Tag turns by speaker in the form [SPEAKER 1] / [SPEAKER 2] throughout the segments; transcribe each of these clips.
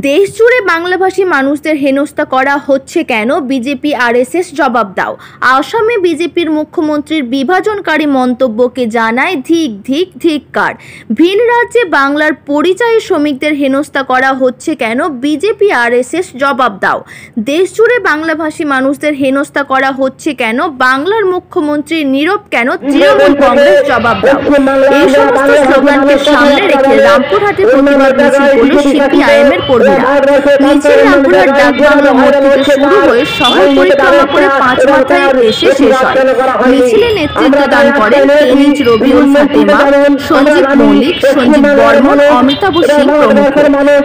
[SPEAKER 1] দেশ জুড়ে বাংলাভাষী মানুষদের হেনস্থা করা হচ্ছে কেন? বিজেপি আরএসএস জবাব দাও। আসামে বিজেপির মুখ্যমন্ত্রীর বিভাজনকারী মন্তব্যকে জানায় ধিক ধিক ধিক্কার। ভিন রাজ্যে বাংলার পরিযায়ী শ্রমিকদের হেনস্থা করা হচ্ছে কেন? বিজেপি আরএসএস জবাব দাও। দেশ জুড়ে বাংলাভাষী মানুষদের হেনস্থা করা হচ্ছে কেন? বাংলার মুখ্যমন্ত্রী নীরব কেন? তৃণমূল কংগ্রেস জবাব দাও। এই সমস্ত স্লোগানকে সামনে রেখে রামপুরহাটে প্রতিবাদ মিছিল করল সিপিআইএমের কর্মীরা। মিছিল রামপুরহাট ডাকবাংলো মোড় থেকে শুরু হয়ে শহর পরিক্রমা করে পাঁচমাথায় এসে শেষ হয়। মিছিলে নেতৃত্ব দান করেন কেনিজ রবিউল ফাতেমা, সঞ্জীব মল্লিক, সঞ্জীব বর্মন, অমিতাভ সিং প্রমুখ।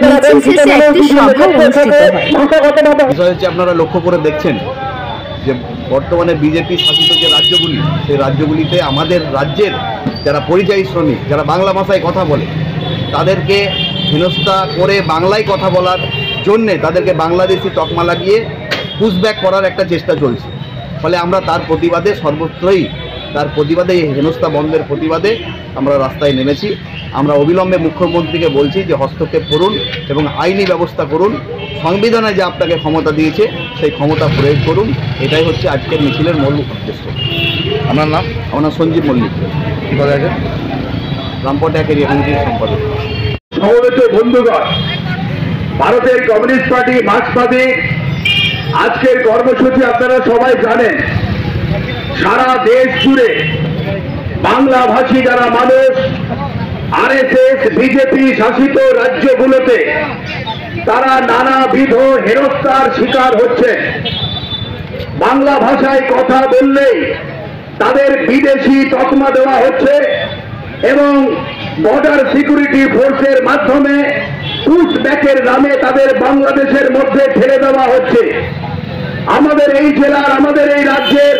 [SPEAKER 1] মিছিল শেষে একটি সভা অনুষ্ঠিত হয়।
[SPEAKER 2] আপনারা লক্ষ্য করে দেখছেন যে বর্তমানে বিজেপি শাসিত যে রাজ্যগুলি, সেই রাজ্যগুলিতে আমাদের রাজ্যের যারা পরিযায়ী শ্রমিক, যারা বাংলা ভাষায় কথা বলে, তাদেরকে হেনস্থা করে বাংলায় কথা বলার জন্যে তাদেরকে বাংলাদেশি তকমা লাগিয়ে পুশব্যাক করার একটা চেষ্টা চলছে। ফলে আমরা তার প্রতিবাদে সর্বত্রই এই হেনস্থা বন্ধের প্রতিবাদে আমরা রাস্তায় নেমেছি। আমরা অবিলম্বে মুখ্যমন্ত্রীকে বলছি যে হস্তক্ষেপ করুন এবং আইনি ব্যবস্থা করুন। সংবিধানে যে আপনাকে ক্ষমতা দিয়েছে সেই ক্ষমতা প্রয়োগ করুন। এটাই হচ্ছে আজকের মিছিলের মূল উদ্দেশ্য।
[SPEAKER 3] আপনার নাম?
[SPEAKER 2] আমার নাম সঞ্জীব মল্লিক,
[SPEAKER 3] কী কথা আছে?
[SPEAKER 2] রামপুরহাট এক এরিয়া কমিটির সম্পাদক।
[SPEAKER 4] সমবেত বন্ধুগণ, ভারতের কমিউনিস্ট পার্টি মার্ক্সবাদী আজকের কর্মসূচি আপনারা সবাই জানেন। সারা দেশ জুড়ে বাংলাভাষী যারা মানুষ, আরএসএস বিজেপি শাসিত রাজ্যগুলোতে তারা নানাবিধ হেনস্থার শিকার হচ্ছে। বাংলা ভাষায় কথা বললেই তাদের বিদেশি তকমা দেওয়া হচ্ছে এবং বর্ডার সিকিউরিটি ফোর্সের মাধ্যমে পুশব্যাকের নামে তাদের বাংলাদেশের মধ্যে ঠেলে দেওয়া হচ্ছে। আমাদের এই জেলার, আমাদের এই রাজ্যের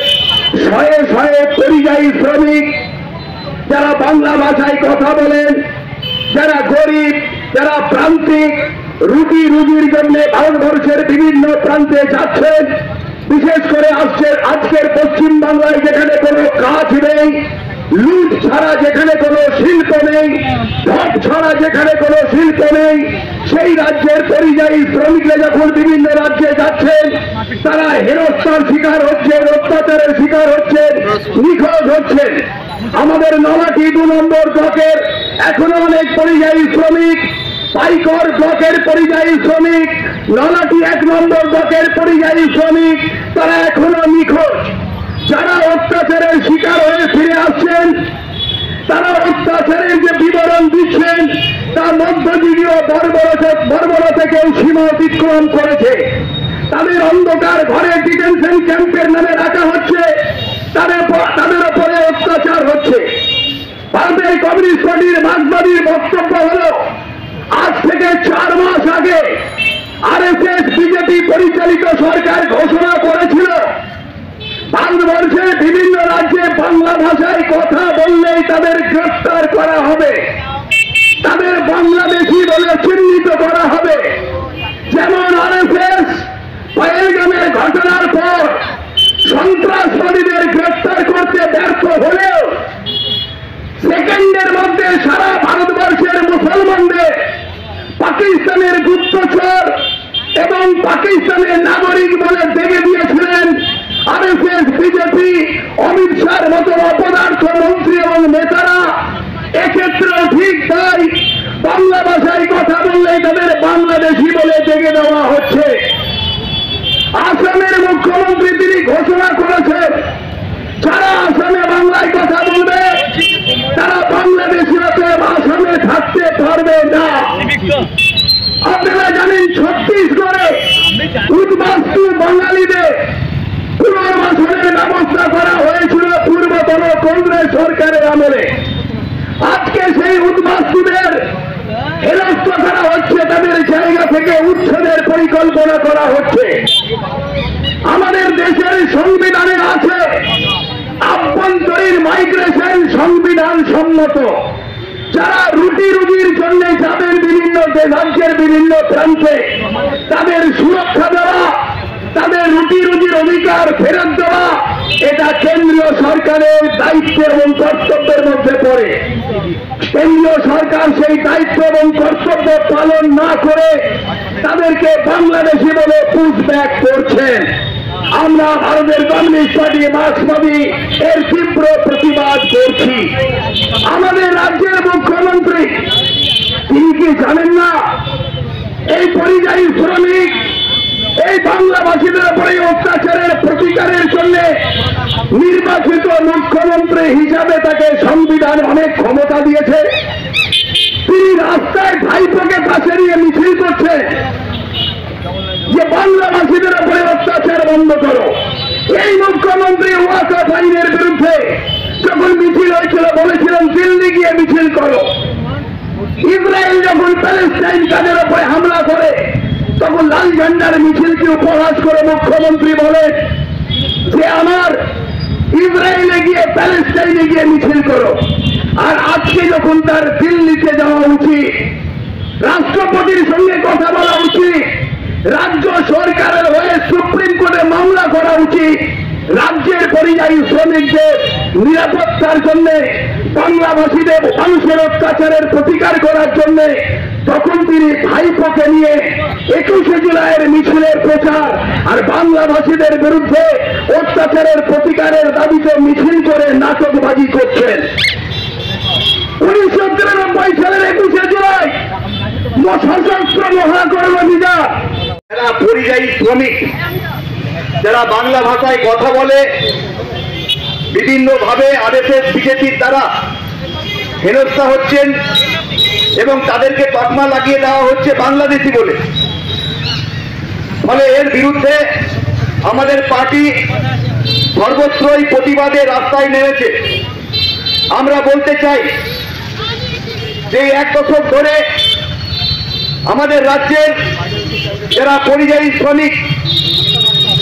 [SPEAKER 4] শয়ে শয়ে পরিযায়ী শ্রমিক যারা বাংলা ভাষায় কথা বলেন, যারা গরিব, যারা প্রান্তিক, রুটি রুজির জন্য ভারতবর্ষের বিভিন্ন প্রান্তে যাচ্ছেন। বিশেষ করে আজকের পশ্চিম বাংলায় যেখানে কোনো কাজ নেই, লুট ছাড়া যেখানে কোনো শিল্প নেই, ঢপ ছাড়া যেখানে কোনো শিল্প নেই, সেই রাজ্যের পরিযায়ী শ্রমিকরা যখন বিভিন্ন রাজ্যে যাচ্ছেন তারা হেনস্থার শিকার হচ্ছেন, অত্যাচারের শিকার হচ্ছেন, নিখোঁজ হচ্ছেন। আমাদের নলাটি 2 নম্বর ব্লকের এখনো অনেক পরিযায়ী শ্রমিক, পাইকর ব্লকের পরিযায়ী শ্রমিক, নলাটি 1 নম্বর ব্লকের পরিযায়ী শ্রমিক, তারা এখনো নিখোঁজ। যারা অত্যাচারের শিকার হয়ে ফিরে আসছেন, তারা অত্যাচারের যে বিবরণ দিচ্ছেন তা মধ্যযুগীয় বর্বরতাকেও সীমা অতিক্রম করেছে। তাদের অন্ধকার ঘরে ডিটেনশন ক্যাম্পের নামে রাখা হচ্ছে, তাদের উপরে অত্যাচার হচ্ছে। ভারতের কমিউনিস্ট পার্টির মার্ক্সবাদীর বক্তব্য হল, আজ থেকে 4 মাস আগে আরএসএস বিজেপি পরিচালিত সরকার ঘোষণা করেছিল ভারতবর্ষের বিভিন্ন রাজ্যে বাংলা ভাষায় কথা বললেই তাদের গ্রেফতার করা হবে, তাদের বাংলাদেশি বলে চিহ্নিত করা হবে। যেমন আরএসএস পহেলগামের ঘটনার পর সন্ত্রাসবাদীদের গ্রেফতার করতে ব্যর্থ হলেও সেকেন্ডের মধ্যে সারা ভারতবর্ষের মুসলমানদের পাকিস্তানের গুপ্তচর এবং পাকিস্তানের নাগরিক বলে দেখে দিয়েছিলেন আরএসএস বিজেপি, অমিত শাহর মতো অপদার্থ মন্ত্রী এবং নেতারা। এক্ষেত্রেও ঠিক তাই, বাংলা ভাষায় কথা বললে তাদের বাংলাদেশি বলে দেখে দেওয়া হচ্ছে। আসামের মুখ্যমন্ত্রী তিনি ঘোষণা করেছেন, যারা আসামে বাংলায় কথা বলবে তারা বাংলাদেশি অতএব আসামে থাকতে পারবে না। আপনারা জানেন ছত্তিশগড়ে উদ্বাস্তু বাঙালিদের পুনর্বাসনের ব্যবস্থা করা হয়েছিল পূর্বতন কংগ্রেস সরকারের আমলে। আজকে সেই উদ্বাস্তুদের হেনস্থা করা হচ্ছে, তাদের জায়গা থেকে উচ্ছেদের পরিকল্পনা করা হচ্ছে। আমাদের দেশের সংবিধানে আছে আভ্যন্তরীণ মাইগ্রেশন সংবিধান সম্মত। যারা রুটি রুজির জন্য যাবেন বিভিন্ন রাজ্যের বিভিন্ন প্রান্তে, তাদের সুরক্ষা দেওয়া, তাদের রুটি রুজির অধিকার ফেরত দেওয়া এটা কেন্দ্রীয় সরকারের দায়িত্ব এবং কর্তব্যের মধ্যে পড়ে। কেন্দ্রীয় সরকার সেই দায়িত্ব এবং কর্তব্য পালন না করে তাদেরকে বাংলাদেশি বলে পুশব্যাক করছেন। আমরা ভারতের কমিউনিস্ট পার্টি মার্ক্সবাদী এর তীব্র প্রতিবাদ করছি। আমাদের রাজ্যের মুখ্যমন্ত্রী তিনি কি জানেন না এই পরিযায়ী শ্রমিক এই বাংলাভাষীদের উপরে অত্যাচারের প্রতিকারের জন্য নির্বাচিত মুখ্যমন্ত্রী হিসাবে তাকে সংবিধান অনেক ক্ষমতা দিয়েছে। তিনি রাস্তায় ভাইপোকে পাশে নিয়ে মিছিল করছে যে বাংলাভাষীদের উপরে অত্যাচার বন্ধ করো। এই মুখ্যমন্ত্রী ওয়াকফ আইনের বিরুদ্ধে যখন মিছিল হয়েছিল বলেছিলেন দিল্লি গিয়ে মিছিল করো। ইসরায়েল যখন প্যালেস্টাইন তাদের উপরে হামলা করে তখন লাল ঝান্ডার মিছিলকে উপহাস করে মুখ্যমন্ত্রী বলেন যে আমার ইসরায়েলে গিয়ে প্যালেস্টাইনে গিয়ে মিছিল করো। আর আজকে যখন তার দিল্লিতে যাওয়া উচিত, রাষ্ট্রপতির সঙ্গে কথা বলা উচিত, রাজ্য সরকারের হয়ে সুপ্রিম কোর্টে মামলা করা উচিত, রাজ্যের পরিযায়ী শ্রমিকদের নিরাপত্তার জন্য বাংলাভাষীদের মানুষের অত্যাচারের প্রতিকার করার জন্য তখন তিনি ভাইপোকে নিয়ে 21শে জুলাইয়ের মিছিলের প্রচার আর বাংলাভাষীদের বিরুদ্ধে অত্যাচারের প্রতিকারের দাবিতে মিছিল করে নাটকবাজি করছেন। 1993 সালের 21শে জুলাই সশস্ত্র মহাকর্মীরা
[SPEAKER 2] যারা পরিযায়ী শ্রমিক যারা বাংলা ভাষায় কথা বলে বিভিন্নভাবে আরএসএস বিজেপির দ্বারা হেনস্থা হচ্ছেন এবং তাদেরকে তকমা লাগিয়ে দেওয়া হচ্ছে বাংলাদেশি বলে। ফলে এর বিরুদ্ধে আমাদের পার্টি সর্বত্রই প্রতিবাদে রাস্তায় নেমেছে। আমরা বলতে চাই যে 1 দশক ধরে আমাদের রাজ্যের যারা পরিযায়ী শ্রমিক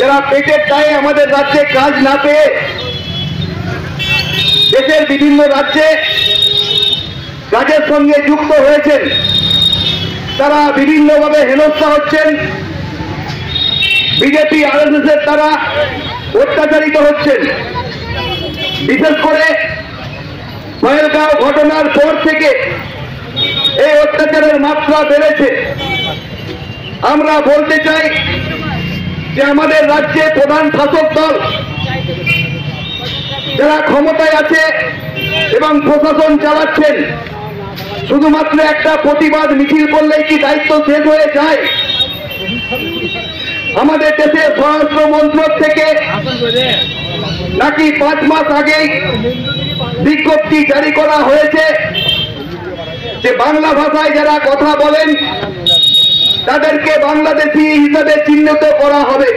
[SPEAKER 2] যারা পেটের দায়ে আমাদের রাজ্যে কাজ না পেয়ে দেশের বিভিন্ন রাজ্যে কাজের সঙ্গে যুক্ত হয়েছেন, তারা বিভিন্নভাবে হেনস্থা হচ্ছেন, বিজেপি আরএসএস এর দ্বারা অত্যাচারিত হচ্ছেন। বিশেষ করে পহেলগাঁও ঘটনার পর থেকে এই অত্যাচারের মাত্রা বেড়েছে। আমরা বলতে চাই যে আমাদের রাজ্যে প্রধান শাসক দল যারা ক্ষমতায় আছে এবং প্রশাসন চালাচ্ছেন শুধুমাত্র একটা প্রতিবাদ মিছিল করলেই কি দায়িত্ব শেষ হয়ে যায়? আমাদের দেশের স্বরাষ্ট্র মন্ত্রক থেকে নাকি 5 মাস আগেই বিজ্ঞপ্তি জারি করা হয়েছে যে বাংলা ভাষায় যারা কথা বলেন তাদেরকে বাংলাদেশি হিসেবে চিহ্নিত করা হবে।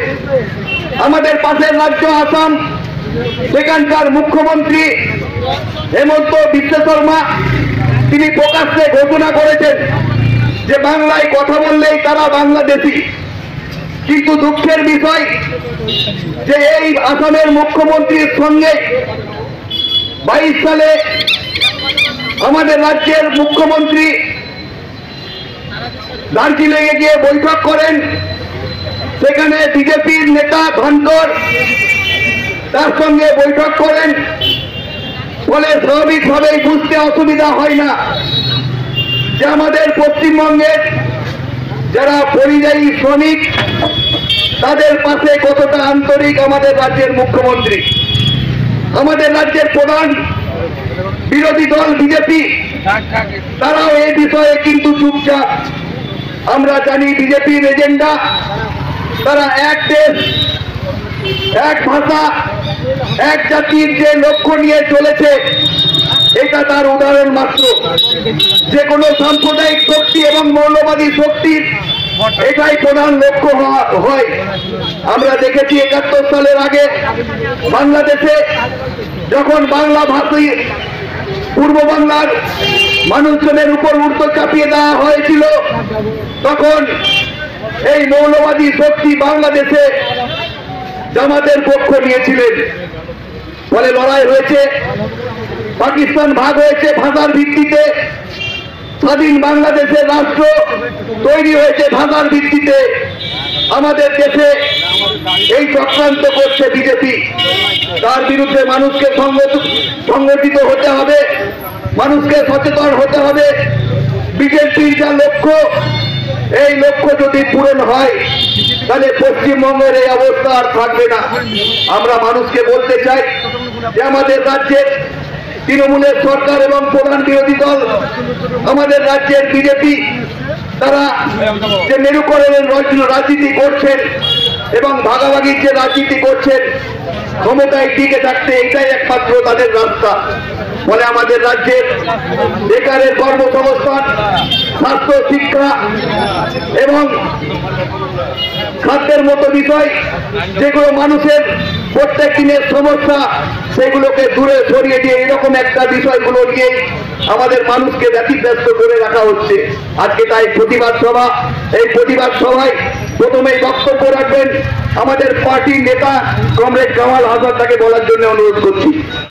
[SPEAKER 2] আমাদের পাশের রাজ্য আসাম, সেখানকার মুখ্যমন্ত্রী হেমন্ত বিশ্ব শর্মা তিনি প্রকাশ্যে ঘোষণা করেছেন যে বাংলায় কথা বললেই তারা বাংলাদেশি। কিন্তু দুঃখের বিষয় যে এই আসামের মুখ্যমন্ত্রীর সঙ্গে 22 সালে আমাদের রাজ্যের মুখ্যমন্ত্রী দার্জিলিং এ গিয়ে বৈঠক করেন। সেখানে বিজেপির নেতা ধনকর তার সঙ্গে বৈঠক করেন। ফলে স্বাভাবিকভাবেই বুঝতে অসুবিধা হয় না যে আমাদের পশ্চিমবঙ্গের যারা পরিযায়ী শ্রমিক তাদের পাশে কতটা আন্তরিক আমাদের রাজ্যের মুখ্যমন্ত্রী। আমাদের রাজ্যের প্রধান বিরোধী দল বিজেপি তারাও এই বিষয়ে কিন্তু চুপচাপ। আমরা জানি বিজেপির এজেন্ডা, তারা এক দেশ এক ভাষা এক জাতির যে লক্ষ্য নিয়ে চলেছে এটা তার উদাহরণ মাত্র। যে কোনো সাম্প্রদায়িক শক্তি এবং মৌলবাদী শক্তির এটাই প্রধান লক্ষ্য হয়। আমরা দেখেছি 71 সালের আগে বাংলাদেশে যখন বাংলা ভাষী পূর্ব বাংলার মানুষজনের উপর উর্ধ্ব চাপিয়ে দেওয়া হয়েছিল তখন এই মৌলবাদী শক্তি বাংলাদেশে জামাতের পক্ষ নিয়েছিলেন। ফলে লড়াই হয়েছে, পাকিস্তান ভাগ হয়েছে ভাষার ভিত্তিতে, স্বাধীন বাংলাদেশের রাষ্ট্র তৈরি হয়েছে ভাষার ভিত্তিতে।
[SPEAKER 4] আমাদের দেশে এই চক্রান্ত করছে বিজেপি, তার বিরুদ্ধে মানুষকে সংগঠিত হতে হবে, মানুষকে সচেতন হতে হবে। বিজেপির যা লক্ষ্য, এই লক্ষ্য যদি পূরণ হয় তাহলে পশ্চিমবঙ্গের এই অবস্থা আর থাকবে না। আমরা মানুষকে বলতে চাই যে আমাদের রাজ্যের তৃণমূলের সরকার এবং প্রধান বিরোধী দল, আমাদের রাজ্যের বিজেপি, তারা যে মেরুকরণের রাজনীতি করছেন এবং ভাগাভাগির যে রাজনীতি করছেন, ক্ষমতায় টিকে থাকতে এটাই একমাত্র তাদের রাস্তা। ফলে আমাদের রাজ্যের বেকারের কর্মসংস্থান, স্বাস্থ্য, শিক্ষা এবং খাদ্যের মতো বিষয়, যেগুলো মানুষের প্রত্যেক দিনের সমস্যা, সেগুলোকে দূরে সরিয়ে দিয়ে এরকম একটা বিষয়গুলো নিয়ে আমাদের মানুষকে ব্যতিব্যস্ত করে রাখা হচ্ছে। আজকে তাই প্রতিবাদ সভা, এই প্রতিবাদ সভায় প্রথমেই বক্তব্য রাখবেন আমাদের পার্টির নেতা কমরেড কামাল হাসান, তাকে বলার জন্য অনুরোধ করছি।